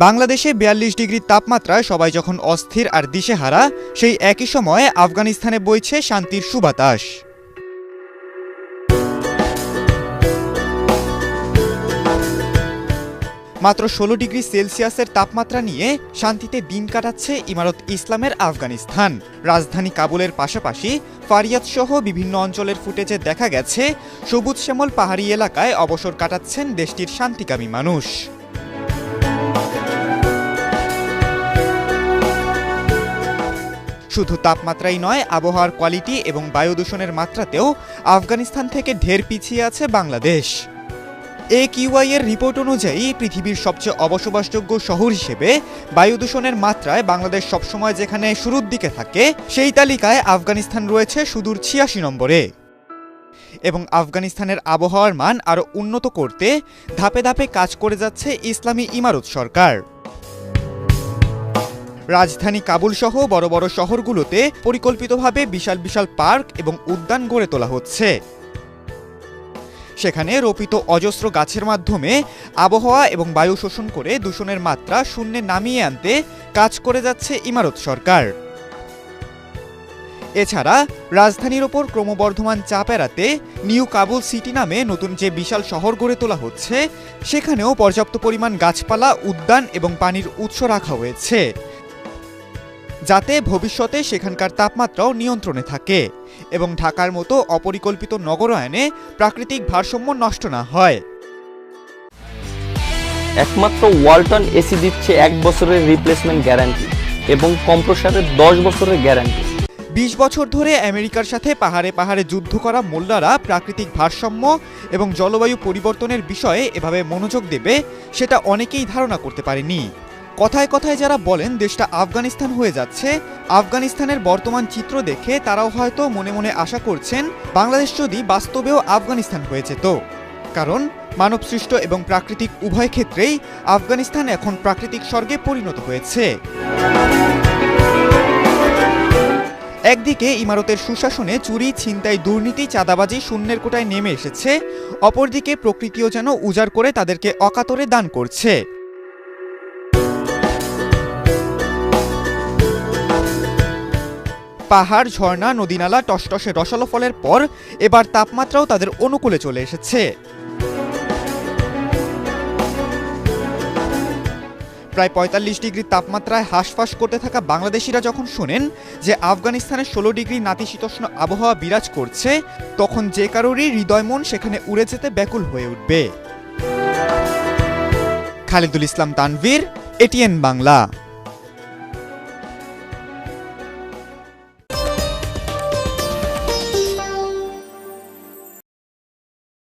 বাংলাদেশে ৪২ ডিগ্রি তাপমাত্রায় সবাই যখন অস্থির আর দিশেহারা, সেই একই সময়ে আফগানিস্তানে বইছে শান্তির সুবাতাস। মাত্র ১৬ ডিগ্রি সেলসিয়াসের তাপমাত্রা নিয়ে শান্তিতে দিন কাটাচ্ছে ইমারত ইসলামের আফগানিস্তান। রাজধানী কাবুলের পাশাপাশি ফারিয়াদ সহ বিভিন্ন অঞ্চলের ফুটেজে দেখা গেছে সবুজ শ্যামল পাহাড়ি এলাকায় অবসর কাটাচ্ছেন দেশটির শান্তিকামী মানুষ। শুধু তাপমাত্রাই নয়, আবহাওয়ার কোয়ালিটি এবং বায়ু দূষণের মাত্রাতেও আফগানিস্তান থেকে ঢের পিছিয়ে আছে বাংলাদেশ। AQI এর রিপোর্ট অনুযায়ী পৃথিবীর সবচেয়ে অবসবাসযোগ্য শহর হিসেবে বায়ু দূষণের মাত্রায় বাংলাদেশ সবসময় যেখানে শুরুর দিকে থাকে, সেই তালিকায় আফগানিস্তান রয়েছে সুদূর ৮৬ নম্বরে। এবং আফগানিস্তানের আবহাওয়ার মান আরও উন্নত করতে ধাপে ধাপে কাজ করে যাচ্ছে ইসলামী ইমারত সরকার। রাজধানী কাবুল সহ বড় বড় শহরগুলোতে পরিকল্পিতভাবে বিশাল বিশাল পার্ক এবং উদ্যান গড়ে তোলা হচ্ছে। সেখানে রোপিত অজস্র গাছের মাধ্যমে আবহাওয়া এবং বায়ু শোষণ করে দূষণের মাত্রা শূন্যে নামিয়ে আনতে কাজ করে যাচ্ছে ইমারত সরকার। এছাড়া রাজধানীর ওপর ক্রমবর্ধমান চাপ এড়াতে নিউ কাবুল সিটি নামে নতুন যে বিশাল শহর গড়ে তোলা হচ্ছে, সেখানেও পর্যাপ্ত পরিমাণ গাছপালা, উদ্যান এবং পানির উৎস রাখা হয়েছে, যাতে ভবিষ্যতে সেখানকার তাপমাত্রাও নিয়ন্ত্রণে থাকে এবং ঢাকার মতো অপরিকল্পিত নগরায়নে প্রাকৃতিক ভারসাম্য নষ্ট না হয়। একমাত্র ওয়ালটন এসি দিচ্ছে ১ বছরের রিপ্লেসমেন্ট গ্যারান্টি এবং কম্প্রেসারের ১০ বছরের গ্যারান্টি। ২০ বছর ধরে আমেরিকার সাথে পাহাড়ে পাহাড়ে যুদ্ধ করা মোল্লারা প্রাকৃতিক ভারসাম্য এবং জলবায়ু পরিবর্তনের বিষয়ে এভাবে মনোযোগ দেবে, সেটা অনেকেই ধারণা করতে পারেনি। কথায় কথায় যারা বলেন দেশটা আফগানিস্তান হয়ে যাচ্ছে, আফগানিস্তানের বর্তমান চিত্র দেখে তারাও হয়তো মনে মনে আশা করছেন বাংলাদেশ যদি বাস্তবেও আফগানিস্তান হয়ে যেত। কারণ মানবসৃষ্ট এবং প্রাকৃতিক উভয় ক্ষেত্রেই আফগানিস্তান এখন প্রাকৃতিক স্বর্গে পরিণত হয়েছে। একদিকে ইমারতের সুশাসনে চুরি, ছিনতাই, দুর্নীতি, চাঁদাবাজি শূন্যের কোটায় নেমে এসেছে, অপরদিকে প্রকৃতিও যেন উজাড় করে তাদেরকে অকাতরে দান করছে। পাহাড়, ঝর্ণা, নদীনালা, টসটসে রসালো ফলের পর এবার তাপমাত্রাও তাদের অনুকূলে চলে এসেছে। প্রায় ৪৫ ডিগ্রি তাপমাত্রায় হাঁসফাঁস করতে থাকা বাংলাদেশিরা যখন শোনেন যে আফগানিস্তানের ১৬ ডিগ্রি নাতিশীতোষ্ণ আবহাওয়া বিরাজ করছে, তখন যে কারোরই হৃদয় মন সেখানে উড়ে যেতে ব্যাকুল হয়ে উঠবে। খালিদুল ইসলাম তানভীর, ATN বাংলা।